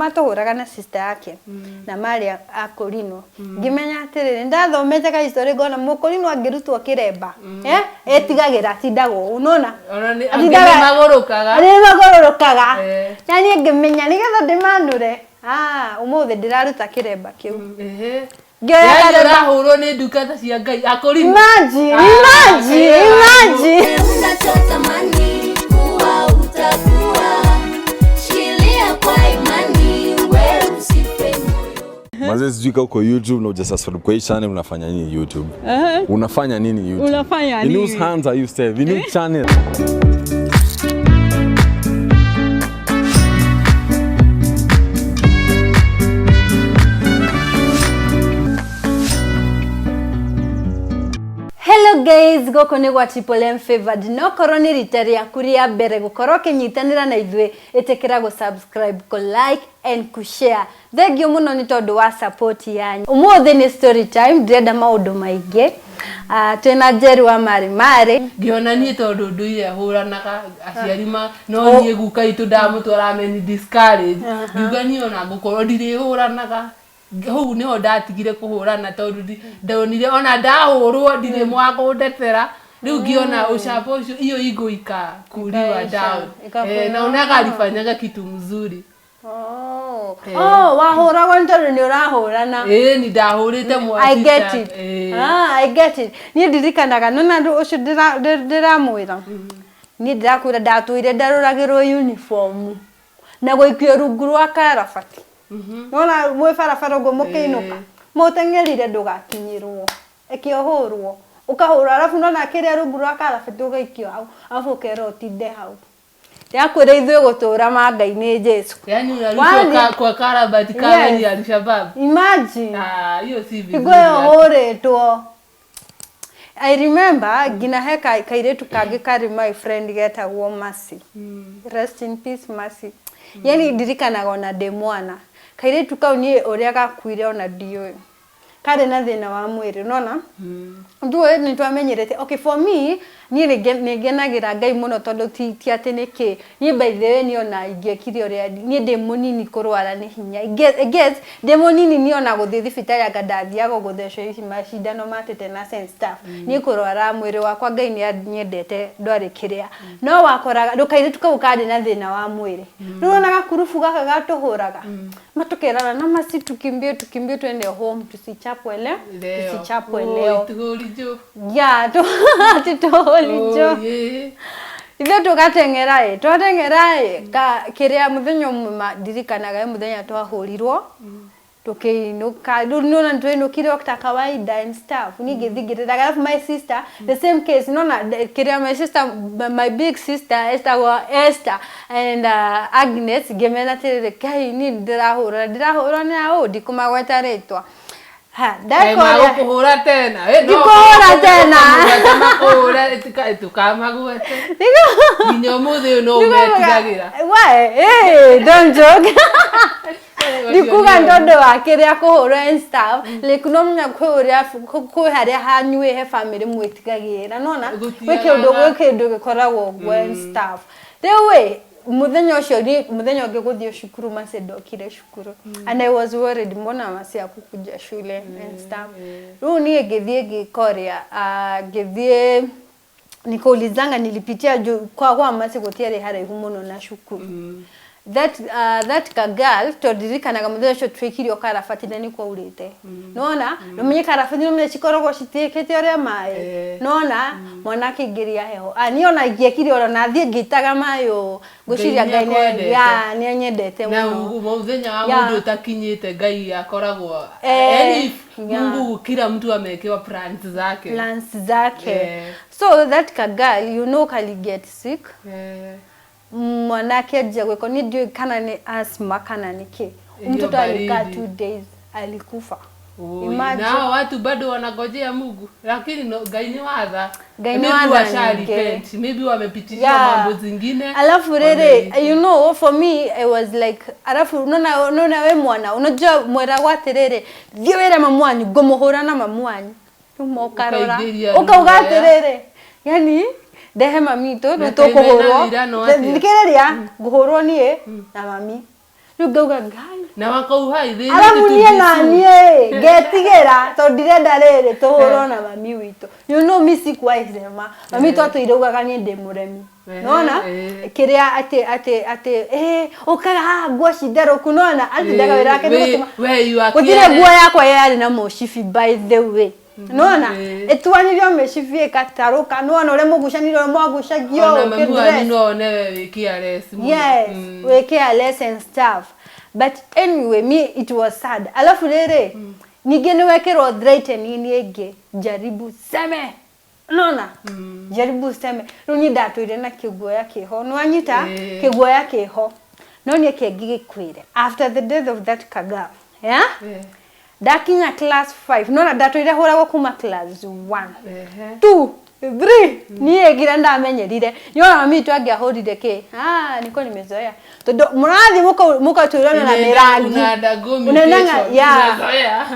matohuraga na sister yake na mari akorino ngimenya atiriri ndathomete ka history ngona mukorino angirutwo kiremba etigagira tindago unona magorokaga yani ngimenya nigetha ndimanure umuthe ndiraruta kiremba kiu ngera hurwo ni nduka ta cia Ngai akorino imagine unachotamani kuwa utakuwa shikilia kwa imani wewe usife moyo. Mazee sijui uko YouTube na ujasubscribe kwa hii channel unafanya nini YouTube? Unafanya nini YouTube? Unafanya nini? In whose hands are you staying? The new channel. Hello guys, goko ni gwa Triple M Favored. No koroni ritari ya kuria mbere gukoro kinyitanira na ithwe etekera go subscribe, ko like and ku share. Thank you muno ni tondu wa support yanyu. Umuthi ni story time, ndenda maundu maingi. Twina Njeri wa mari ngiona ni tondu nduire huranaga aciarima no nie guka itu ndamutwara meni discourage ngiuga ni ona gukorwo ndire huranaga huu niho ndatigire kuhurana tondu ndonire ona ndahurwo ndire mwago ndetera riu ngiona uchapo ucio iyo iguika kuliwa down na unaga alifanyaga kitu mzuri. Wahuragwo ntondu ni urahurana. Ni ndahurite mwa sister. I get it. Ni ndirikanaga nona ndu ucio ndiramwira. Ni ndirakwira ndatuire ndaruragirwo uniform na guikio rungu rwa karabati. Nona mwe farafara go mukinuka mutengerire ndugakinyirwo ekiohurwo ukahura alafu nona kiria rungu rwa karabati ugaikio hau afu kero tinde hau yakwira ithwe gutura mangai-ini Jesu. Yani unaruka kwa karabati kama ni Al-Shabab. Imagine. Hiyo si vizuri. Igwe I remember gina heka kairetu kage kari my friend getagwo Mercy. Rest in peace Mercy. Yani ndirikanaga ona demwana. Kairetu kau ni uria gakuire ona dio. Kare na thina wa mwiri nona nduwe ni twamenyerete. Okay, for me ni negenagira Ngai muno tondu ti ati niki ni by the way ni ona ingekire uria ni demonini kurwara ni hinya guess demonini ni ona guthi thibitari akandathia guguthecwo ici mashindano matete na sense staff ni kurwara mwiri wakwa Ngai ni nyendete ndwari kiria no wakoraga ndukaire tukauka na thina wa mwiri nona gakurufu gaka gatuhuraga matukerana na masi tukimbie twende home tusichapwe leo leo tuholijo ya tuholijo Ivyo twatengera ka kiria muthenya umwe ndirikanaga muthenya twahurirwo tukiinuka nona twinukire okta kawaida and stuff nigithigirira alafu my sister the same case nona kiria my sister my big sister Esther and Agnes gemena tere kai ni ndirahura na odi kumagweta retwa ndakora kuhura tena kuhura tena kama kuhura tukama gwete nyo muthe no metigagira don't joke Dikuga ndondo wakiria kuhura and stuff like no mnya kuhura kuharia hanywe he family mwetigagira nona weke ndo gikoragwo and stuff the way muthenya ucio muthenya ungi guthio shukuru macedokire shukuru and I was worried mbona masi akukuja shule and stuff ru ni ngithie gikoria ngithie nikaulizanga nilipitia kwa masi gutiere haraihu muno na shukuru that girl todirikanaga muthenya ucio twikire karabati na ni kwa urite nona numenye karabati numenye cikoragwo citikete uria mai nona mwanake ngiria heho ni ona ngiekire ora na thie ngitaga mayo guciria Ngai ya ni nyendete muno na muthenya wa mundu utakinyite Ngai akoragwo Mungu kila mtu amewekewa plans zake so that girl you know kali get sick mwanake aje gweko ni ndio kana ni asthma kana niki mtoto alikaa 2 days alikufa. Imagine na watu bado wanagojea Mungu lakini Ngai ni wadha maybe wamepitisha mambo zingine alafu rere you know for me I was like alafu unaona we mwana unajua mwera gwaterere thio wera mamwanyu ngomuhura na mamwanyu umokarora ukaugaterere yani dehema mito nitukuhurwo ndikereria nguhurwo nie na mami Ngauga ngai. Na wakauhai thini. Alafu niye nani getigera to ndirenda riri tuhurwo na mami witu. You know me sikuwa isema. Mami twatu iraugaga ni ndi muremi. Nona kiria ati okaga ha nguo cinderuku nona atindaga wira wake ni gutire nguo yakwa yari na mushifi by the way. Nona etwanyirio meshifi ekataruka nona ure mugucaniro mwagucagio kidress no newe wikia less. Yes, wikia less and stuff. But anyway, me it was sad. Alafu rere nigene wekero threaten ni ege jaribu seme. Nona jaribu seme runi ndatuire na kiguoya kiho nwanyita kiguoya kiho noni kegigikuire after the death of that kaga dakinya class 5 nona ndatuire huragwo kuma class 1 2 3 niye gira ndamenyerire yona mami tu agiahorire ke niko nimezoea todo murathi muko tuirana na mirangi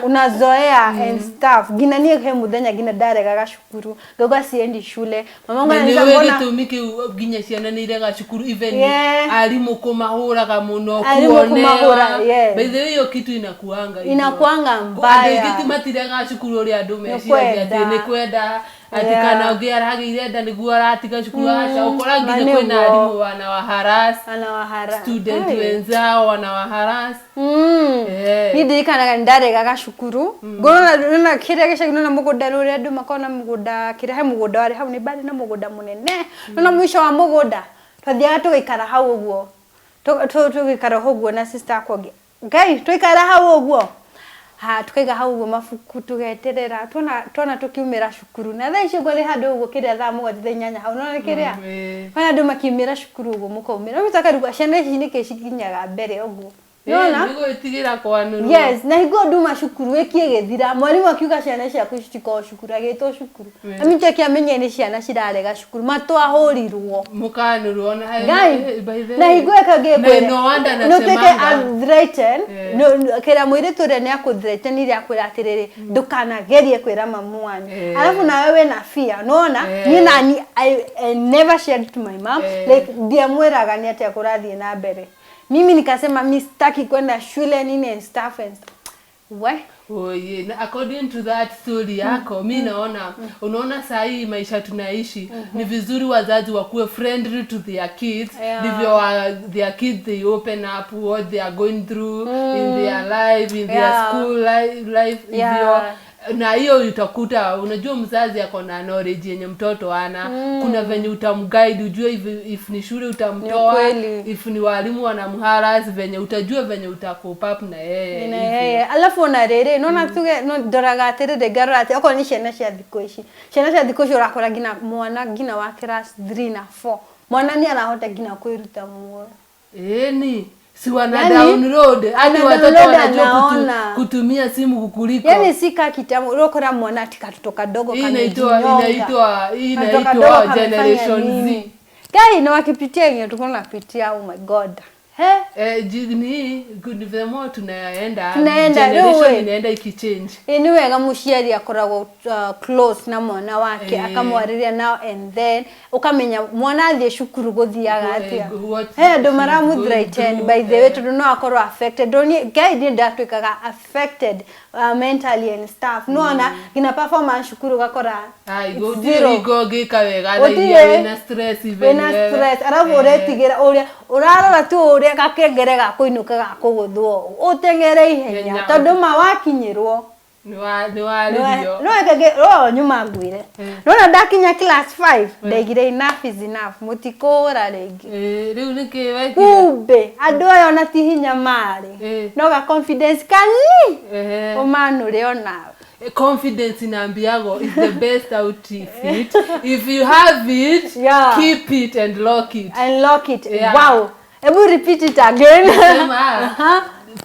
unazoea and stuff gina niye he muthenya gina darega gashukuru gogo siendi shule mama ngana nizambona tumiki ginya ciana ni irega shukuru even alimu kumahura muno kuonea by the way yo kitu inakuanga mbaya ndio gitimatirega shukuru uri andu meciria ati ni kwenda ati kana ngi aragire nda niguo aratiga shukuru acha ukora nginya kwina alimu wana wa harass student wenzao wana wa harass ni dirikanaga ndarega gashukuru ngorona na kiria gicagino na mugoda ruri andu makona mugoda kiria he mugoda wari hau ni bari na mugoda munene na mwisho wa mugoda twathiaga tugikara hau uguo tugikara huguo na sister akwa ngai twikara hau uguo tukaiga hau uguo mafuku tugeterera twana tukiumira shukuru na thaa icio ngori handu uguo kiria thaa mugothe nyanya hau no kiria kana andu makiumira shukuru uguo mukaumira mitakaruga ciana ici ni kicikinyaga mbere uguo nona nigo itigira kwanuru yes na higo nduma shukuru ekie gethira mwalimu akiuga ciana ciaku citiko shukuru agito shukuru aminje kiamenye ni ciana cirarega shukuru matwahurirwo mukanuru na na higo ekagekwe no teke threaten no kera mwire tore ni akuthreaten iri akwira atiriri ndukanagerie kwira mamu wanyu alafu na wewe na fear nona ni nani I never shared to my mom like dia mwiraga ni ati akurathie na mbere mimi nikasema mimi sitaki kwenda shule nini and stuff why according to that story yako mimi naona unaona saa hii maisha tunaishi ni vizuri wazazi wakuwe friendly to their kids ndivyo their kids they open up what they are going through in their life in their school life hivyo na hiyo utakuta unajua mzazi yako na knowledge yenye mtoto ana kuna venye utamguide ujue if ni shule utamtoa if ni walimu wanamharass venye utajua venye utacope up na yeye alafu na rere nona tuge no doraga atirire garura ati oko ni ciana cia thikoici urakora gina mwana gina wa class 3 na 4 mwana ni anahota gina kwiruta muo ni si wana download hadi watoto wanajua kutumia simu kukuliko yani sika kitamu urokora mwana tikatoto kadogo kana inaitwa generation Z gai na wakipitia yenye tukona pitia oh my god jini good the more tunaenda generation inaenda ikichange ni wega muciari akoragwo close na mwana wake akamwariria now and then ukamenya mwana athie shukuru guthiaga atia ndo maramu threaten by the way to no akorwo affected don't guide ndatwikaga affected mentally and stuff nona gina performance shukuru gakora go gika wega na ina stress arabu uretigira uria urarora tu uria gakengere gakuinuka gakuguthwo utengere ihenya tondu mawakinyirwo ni walirio no ekage nyuma ngwire nona ndakinya class 5 ndegire enough is enough mutikora regi riu nikiwe ube andu ayo na tihinya mari no ga confidence kani omanu leona confidence inaambiago is the best outfit if you have it keep it and lock it wow ebu repeat it again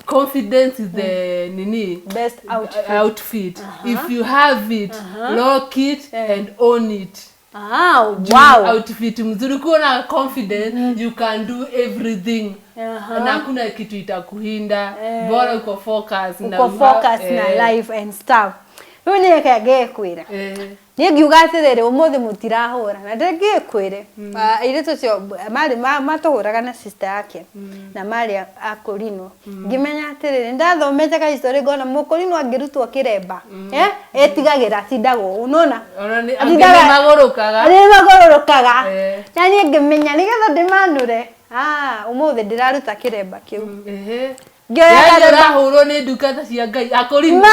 confidence is the best outfit if you have it lock it and own it wow outfit mzuri kuna confidence you can do everything na hakuna kitu itakuhinda bora uko focus na life and stuff Huyu ni AKUIRE. Ni ngiuga atirire umuthi mutirahura na AKUIRE. Ile tucio mari matohuraga na sister yake na mari akurino. Ngimenya atirire ndathomete ka history gona mukurino angirutwo kiremba. Etigagira tindago unona. Angiga magorokaga. Ari magorokaga. Yani ngimenya nigetha ndimanure. Umuthi ndiraruta kiremba kiu. Gaya rahuro ni duka cia Ngai akurino.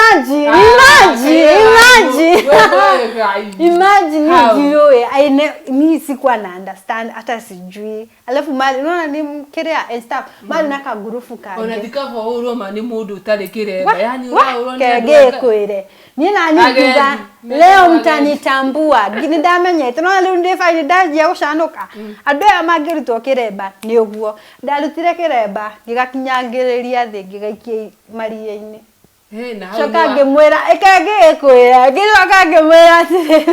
Imagine mimi sikuwa na understand hata sijui. Alafu mali unaona ni kirea and stuff. Mali naka gurufu kaje. Unathika vohuro mani mundu utari kiremba. Yani urahuro ni AKUIRE. Nina nikuga leo mtanitambua. Nindamenyete no leo ndifa ndajia gucanuka. Andu aya mangirutwo kiremba ni uguo. Ndarutire kiremba gigakinyangiriria thi gigaikia maria-ini. Coka ngimwira AKUIRE ngiroka ngimwira atiri.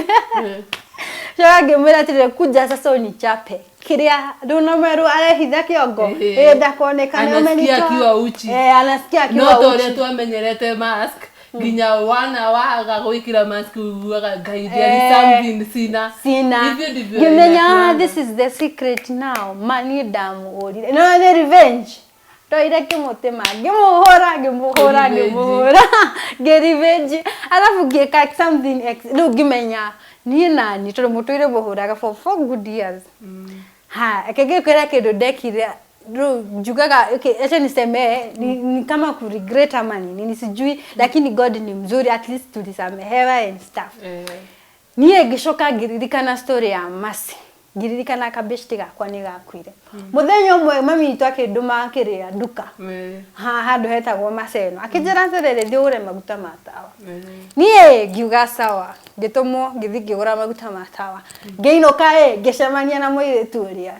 Coka ngimwira atiri kuja sasa unichape. Kiria ndunomeru arehitha kiongo ndakonekana anasikia akiwa uchi. Anasikia akiwa uchi. No tore twamenyerete mask. Ginya wana waga gwikira mask ugaga Ngai something sina. Gimenya this is the secret now. Mani damu orire. No ni revenge. Toire kimutema gimuhora. Revenge. Alafu geka something no gimenya ni nani toro mutoire bohuraga for 4 good years. AKUIRE kedo dekire jugaga okay acha niseme ni kama ku regret ama nini sijui lakini God ni mzuri at least tulisamehewa and stuff. Niye gishoka giririkana story ya Masi. Giririkana kabeshtiga kwa ni AKUIRE. Muthenyo mwe mami itwake nduma kiria duka. Handu hetagwo Maseno. Akijira nserere ndiure maguta matawa. Niye ngiuga sawa. Gitomo ngithigigura maguta matawa. Ngeinoka ngecemania na muiritu uria.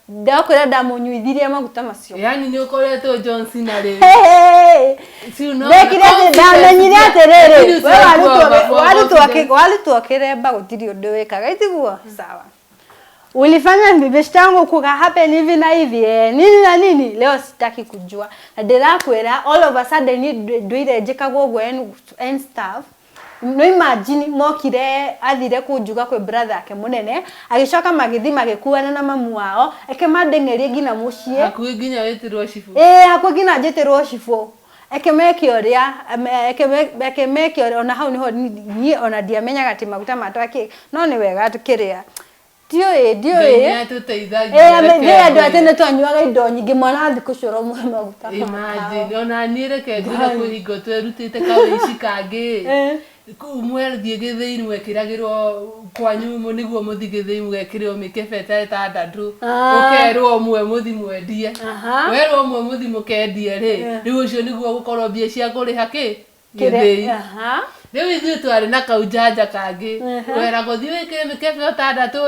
Ndakwira ndamunyuithirie maguta macio. Yani ni ukoretwo John Cena ri. Si uno. Ndekire ndamenyire atiriri. Warutu kiremba gutiri undu wikaga itiguo sawa. Ulifanya mbibeshti yangu kuka happen hivi na hivi nini na nini leo sitaki kujua na ndirakwira all of a sudden nduire njikagwo gwo and stuff. No imagine mokire athire kunjuga kwe brother yake munene agicoka magithima gikuana na mamu wao ekemandengerie ngina mucie akui nginya wetirwo cifu akui ngina njeterwo cifu ekemekioria ona hau niho ni ona ndiamenyaga ati maguta matwake no ni wega tukiria Dio Ngai tuteithagia andu atene twanyuaga indo nyingi mwana athi kucoro mwe maguta imagine ona nireke ngire kuhingo twerutite kawici kangi kumwe thie githini mwekiragirwo kwanyu mo niguo muthi githini mwekirwo mikebeta etandatu ukerwo mwe muthi mwendie werwo mwe muthi mukendie ri riu ucio niguo gukorwo mbia cia kuriha ki githini Riu ithuĩ twari na kaujanja kangi wera guthii wikire mikebe etandatu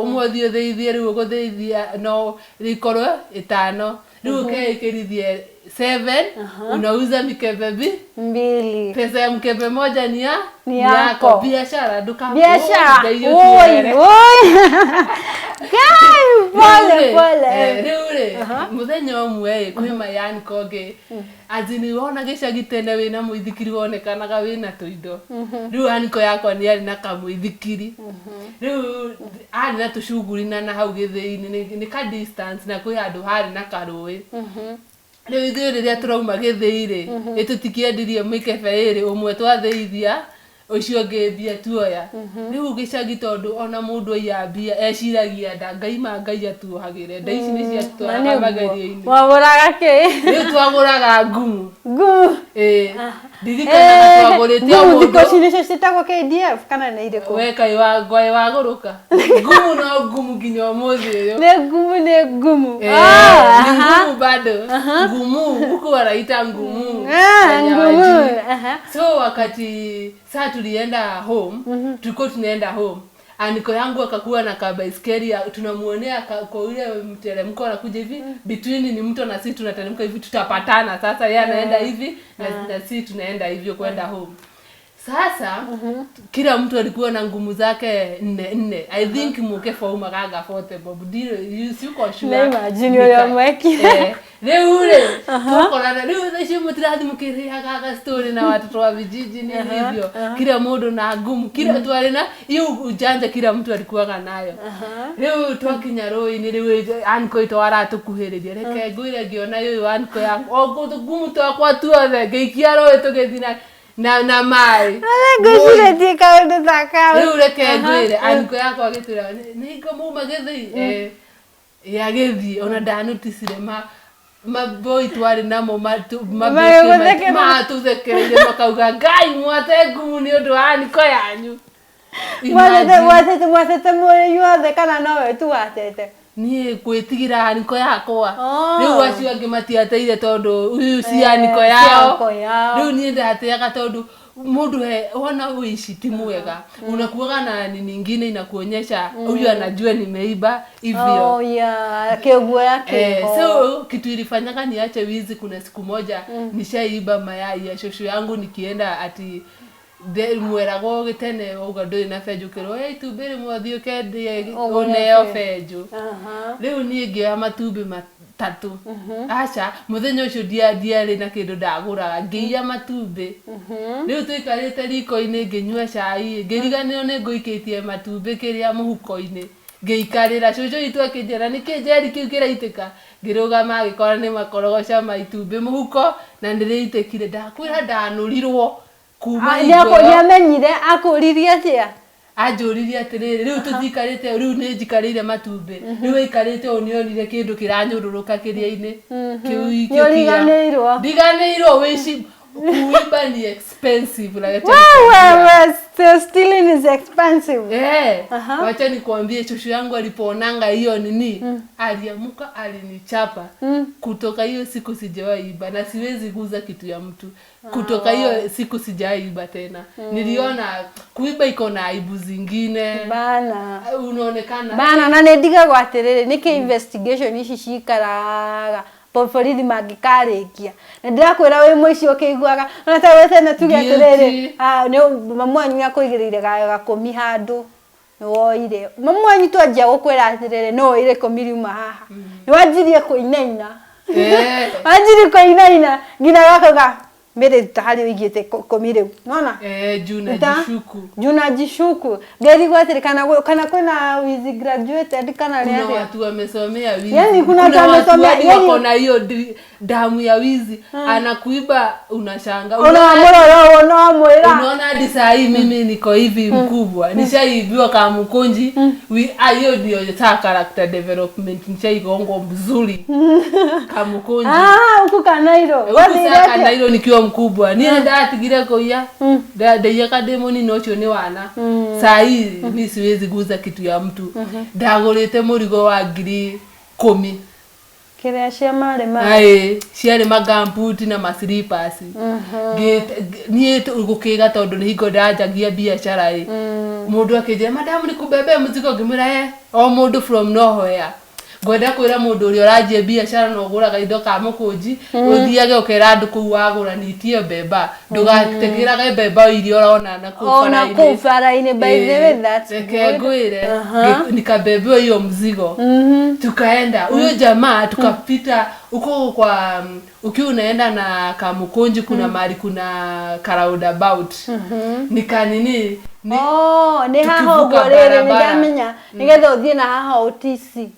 umwe thii uthithie riu guthithia no rikorwo 5 riu ukekirithie 7 unauza mikebe 2 pesa ya mkebe moja ni yako biashara duka pole riu muthenya umwe kwima yani konge azini wona gicagi tene wina muithikiri wonekanaga wina tuindo riu aniko yakwa ni ari na kamuithikiri riu ari na tushuguri na hau githini ni ka distance na kwi andu hari na karui riu ithuĩ rĩrĩa turauma gĩthĩi-rĩ ĩtũtikiendirie mĩkebe ĩrĩ umwe twathĩithia ucio ngĩmbia tuoya riu gĩcagi tondu ona mũndũ aiambia eciragia Ngai Ngai atuohagĩre nda ici nĩ ciatwaraga magerio-inĩ wagũraga kĩ riu twagũraga ngumu ndirikanaga twagũrĩte mũndũ thikũ ici nĩcio citagwo KDF kana nĩ irĩkũ wekai wagũrũka ngumu no ngumu nginya ũmũthĩ ũyũ nĩ ngumu ni ngumu bado ngumu huku wanaita ngumu so wakati saa tulienda home tulikuwa tunaenda home aniko yangu akakuwa na kabaiskeli tunamuonea kwa ile mteremko anakuja hivi between ni mtu na sisi tunateremka hivi tutapatana sasa yeye anaenda hivi na sisi tunaenda hivyo kwenda home Sasa kila mtu alikuwa na ngumu zake nne. I think muke fauma kaga forte bob dilo yuko shule. Neema junior ya mweki. Leo ule tuko na leo ndio mtiradi mkiria kaga story na watoto wa vijiji ni hivyo. Kila mmoja na ngumu, kila tu alina hiyo ujanja kila mtu alikuwa nayo. Leo twakinyaroi ni leo anko itwara tukuhereria reke ngwire ngiona yo anko ya ogo ngumu twakwa tuothe ngeikiaro tugethina na mai ngwire tika ndo taka leo reke ngwire anko yako agitura ni ngomuma gethi ya gethi ona ndanutisire boy twari namo tuthekereire makauga ngai mwate ngumu ni undu wa anko yanyu mwatete mwere yuothe kana nowe tu watete ni kwitigira aniko yakwa riu acio angi matiateire tondu uyu si aniko yao riu ni ndateaga tondu mundu ona uishi ti mwega unakuwa na nini nyingine inakuonyesha huyu anajua nimeiba hivyo kegwa yake so kitu ilifanyaka niache wizi. Kuna siku moja nishaiba mayai ya shosho yangu nikienda ati MURATA gitene ugado na fejo kero tubere mwathio kende oneo fejo riu ni ngia matubi matatu acha muthenya ucio diari na kindu ndagura ngiya matubi riu tuikarite riko-ini nginywa cai ngiriganio ni nguikitie matubi kiria muhuko-ini ngeikarira shosho itu akinjera nikinjeri kiu kiraitika ngirugama gikora ni makorogoca maitubi muhuko na ndiriitikire ndakwira ndanurirwo kuma yako yamenyire akuririe atia ajuririe atiriri riu tuthikarite riu ni njikarire matumbe riu ikarite onionire kindu kiranyururuka kiria-ini kiu ikio ndiganirwo wici kuiba ni expensive like stealing is expensive wacha nikwambie shosho yangu alipoonanga hiyo nini aliamuka alinichapa kutoka hiyo siku sijaiba na siwezi guza kitu ya mtu kutoka hiyo siku sijaiba tena niliona kuiba iko na aibu zingine bana unaonekana bana na nediga gwatiriri niki investigation ici cikaraga borithi mangikarikia na ndirakwira we mwici ukiguaga ona ta wete na tuge atiriri ni mamwanyu akuigirire gakomi handu no woire mamwanyu twanjia gukwira atiriri no woire komiriuma haha ni wanjirie kuinaina wanjirie kuinaina ngina gakaga mbere tahari wigite komire unaona juna jishuku gari gwatire kana kuna wizi graduated kana ni kuna watu wamesomea wizi yani kuna watu wamesomea yani wako na hiyo damu ya wizi anakuiba unashanga unaona hadi saa hii mimi niko hivi mkubwa nishaibiwa kama mkonji hiyo ndio ta character development nishaigongo mzuri kama mkonji huko Kanairo nikiwa mkubwa nienda atigire koya ndia kademoni nocho ni wana saa hii mimi siwezi guza kitu ya mtu ndagorete murigo wa 10,000 kire ciare magambuti na maslippers nie gukiga tondu ni hingo ndajangia biashara mundu akije madamu ni kubebe mzigo ngimira o mundu from nowhere gwenda kwira mundu uri urajie biashara no guraga indo ka mukunji uthiage ukera andu ku wagura nitie beba ndugategiraga beba irio urona na kufara-ini by the way that's ngwire nikabebwa hiyo mzigo tukaenda huyo jamaa tukapita uko kwa ukiwa unaenda na Kamukunji kuna mali kuna roundabout nikanini ni haho gorere ngamenya nigetha uthie na haho utisi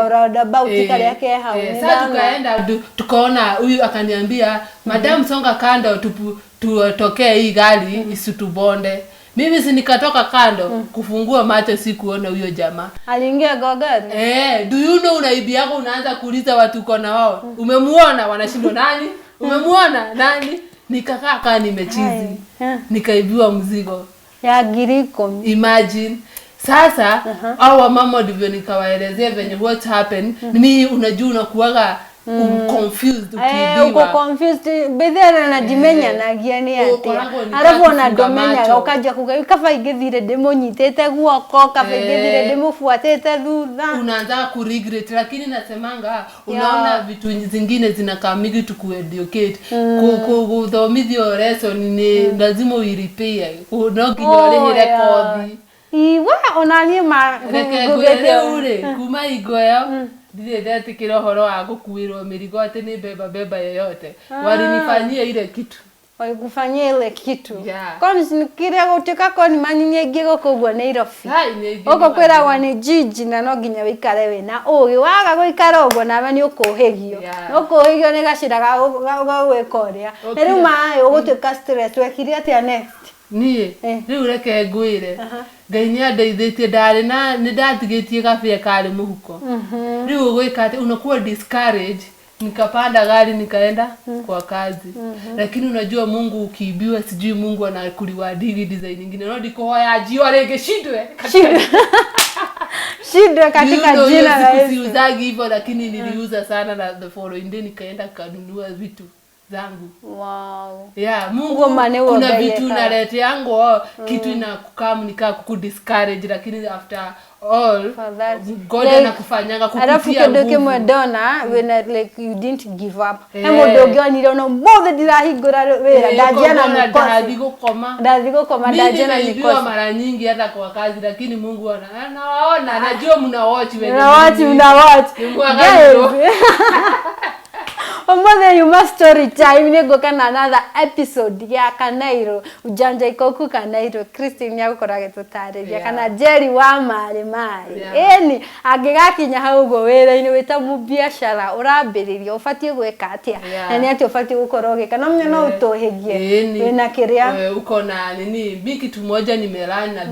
roundabout kale yake haho sasa tukaenda tukaona huyu akaniambia madam songa kando tutokee hii gari isitubonde mimi si nikatoka kando kufungua macho sikuona huyo jamaa aliingia gogani do you know unaibi yako unaanza kuuliza watu uko na wao umemuona wanashindwa nani umemuona nani nikakaa kaa nimechizi nikaibiwa mzigo ya 10,000 imagine sasa au mama ndivyo nikawaelezea venye what happened mimi unajua unakuaga confused ukibiwa uko confused bedera na dimenya na giani ati arabu na domenya ukaja kuga kaba igithire ndimunyitete guoko kaba igithire ndimufuatete thutha unaanza ku regret lakini nasemanga unaona vitu zingine zinakaa mingi to educate kuthomithio lesson ni lazima uiripie unoginyore rekodi iwa onanie ma gugete ure kuma igoyo ndire ndatikira horo wa gukuirwo mirigo ati ni beba yoyote walinifanyia ile kitu walikufanyia ile kitu kwa msinikire gutika ko ni manyinye gigo kugwa Nairobi oko kwera wani jiji na no ginya wikare we na ugi waga guikara ugo na bani ukuhegio ukuhegio ni gashiraga gwekoria riu mai ugutuka stress wekiria ati next ni riu reke ngwire Ngai ni andeithĩtie ndari na ni ndatigitie gabia kale muhuko riu gwika ati unakuwa discouraged nikapanda gari nikaenda kwa kazi lakini unajua Mungu ukiibiwa sijui Mungu anakuliwa design nyingine no ndikohoya jio rege shindwe katika jina la Yesu siuzagi hivyo lakini niliuza sana na the following day nikaenda kanunua vitu zangu Mungu kuna vitu nalete yangu kitu inakukamu nika kukudiscourage lakini after all God anakufanyanga kukutia nguvu alafu kimo dona when like you didn't give up hemo dogyo ni no mothe dirahigura wera dajana ni dazigokoma dajana ni kosa mara nyingi hata kwa kazi lakini Mungu anaona najua mna watch wewe Mother, you must story time nego kana another episode ya Kanairo ujanja ikoku Kanairo Christine yako korage tutare ya kana Jerry wa mare eni agigakinya hau go wera ini wita mu biashara urambiririo ufatie gweka atia na ni ati ufatie gukoroge kana mnya no utohegie wena kiria uko na nini biki tu moja nimerani na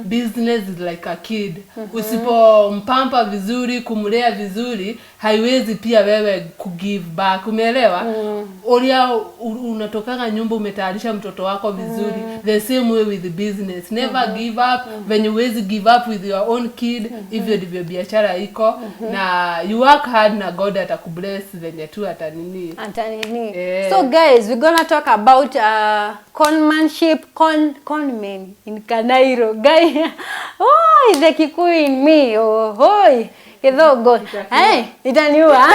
business is like a kid usipo mpampa vizuri kumlea vizuri haiwezi pia wewe give back umeelewa olia unatokanga nyumba umetayarisha mtoto wako vizuri the same way with the business never give up when you always give up with your own kid hivyo ndivyo biashara iko na you work hard na God atakubless venye tu atanini so guys we're gonna talk about conmanship conmen in Kanairo guy the Kikuyu in me hoi kidogo itaniua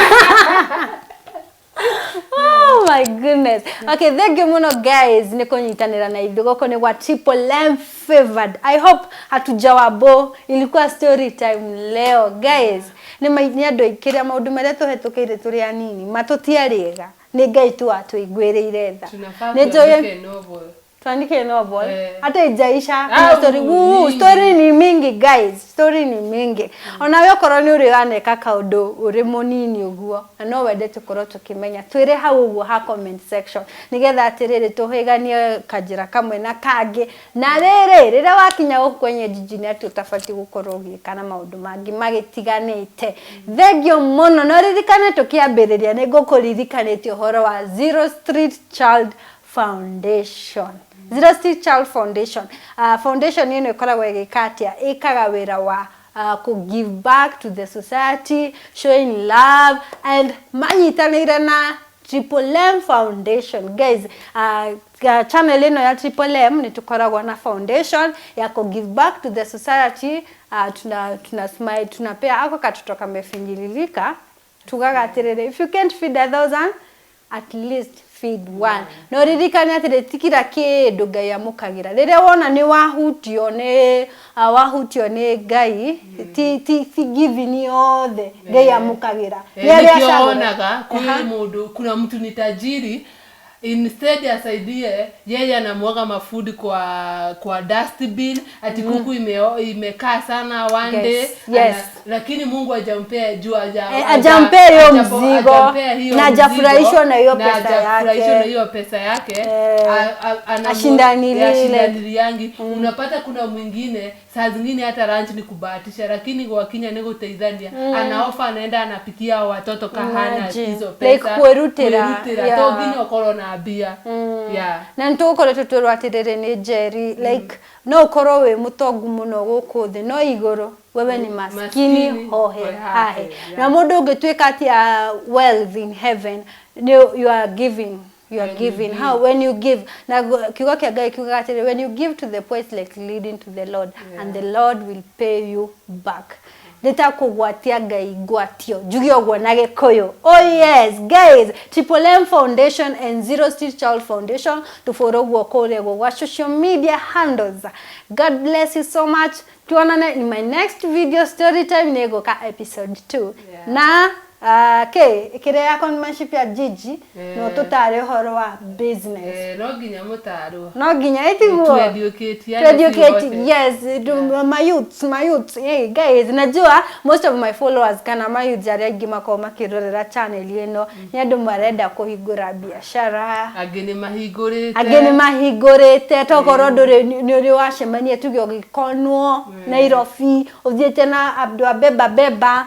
oh my goodness okay thank you muno guys niko nyitanira na idogo ko ni wa Triple M favored I hope hatujawabo ilikuwa story time leo guys ni mainyado ikiria maundu mareto hetukire turi anini matutiariga ni Ngai tu atuigwirire tha ni tuandike novel hata ijaisha story ni mingi guys story ni mingi onawe koroni urigane kakaudo uri munini uguo no wende tukoro tukimenya twire hau uguo ha comment section nigetha atiriri tuhiganie kajira kamwe na kangi na riri wakinya guku kwenye jijini ati utafati gukoro gikana maundu mangi magitiganite thegio muno no ririkane tukiambiriria ni gukuririkanitie uhoro wa Zero Street Child Foundation. Zero Street Child Foundation. Foundation ino ikoragwo igikatia ikaga wira wa to give back to the society, showing love and manyitanire na Triple M Foundation. Guys, channel ino ya Triple M ni tukoragwo na foundation ya ku give back to the society. Tuna smile tunapea ako katoto kamefinyililika tugagatirire if you can't feed 1,000 at least feed one no ririkane atire tikira kindu Ngai amukagira rire wona ni wahutio ni Ngai ti giving all the Ngai amukagira yale ashaonaga kwa mundu kuna mtu ni tajiri instead asaidie yeye anamwaga mafudi kwa dustbin ati kuku imekaa sana one day lakini Mungu hajampea hajampea hiyo mzigo na hajafurahishwa na hiyo pesa yake ashindani yangi unapata kuna mwingine saa zingine hata lunch ni kubahatisha lakini kwa Kenya nego teidhania anaofa anaenda anapikia watoto kahana hizo pesa kuerutira togini okoro na bia na ntokore tuturwatirire ni Jerry like no koro we mutongu muno guku thi no igoro wewe ni maskini hohe hahe. Na mundu ungetwika ati wealth in heaven, you are giving. You are giving. How? When you give. Na kiugo kia Ngai kiuga ati when you give to the poor, it's like leading to the Lord, and the Lord will pay you back. Leta kugwatia Ngai gwatio. Jugi ogwo na Gikuyu. Oh yes, guys. Triple M Foundation and Zero Street Child Foundation to follow gwa social media handles. God bless you so much. Tuonane in my next video story time nego ka episode 2. Na kire ya conmanship ya Gigi no tutare horo wa business. No ginya mutaro. No ginya itigo. To educate. Yes, my youths. Hey guys, najua most of my followers kana my youths are gima ko makirorera channel yeno. Nyandu marenda kuhigura biashara. Ageni mahigurite tokoro nduri ni washemania tugyo gikonwo Nairobi uthiete na Abdul beba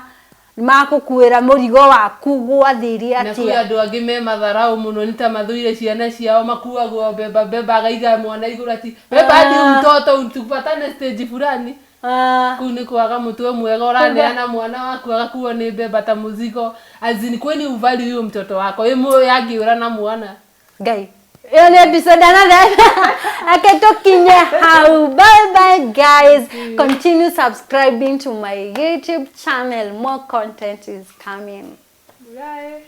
makukuira murigo waku gwathiri atia. Na kuya andu angi me matharau muno nita mathuire ciana ciao makuagwo beba agaiga mwana iguru ati beba ndi mtoto untupatane stage fulani. Kuni kwaga mtu mwega uraneana mwana waku agakuo ni beba ta muzigo azini kweni uvali huyo mtoto wako imo yagiura na mwana Ngai. Yon episode another. Aketokinye how. Bye guys. Continue subscribing to my YouTube channel. More content is coming. Bye.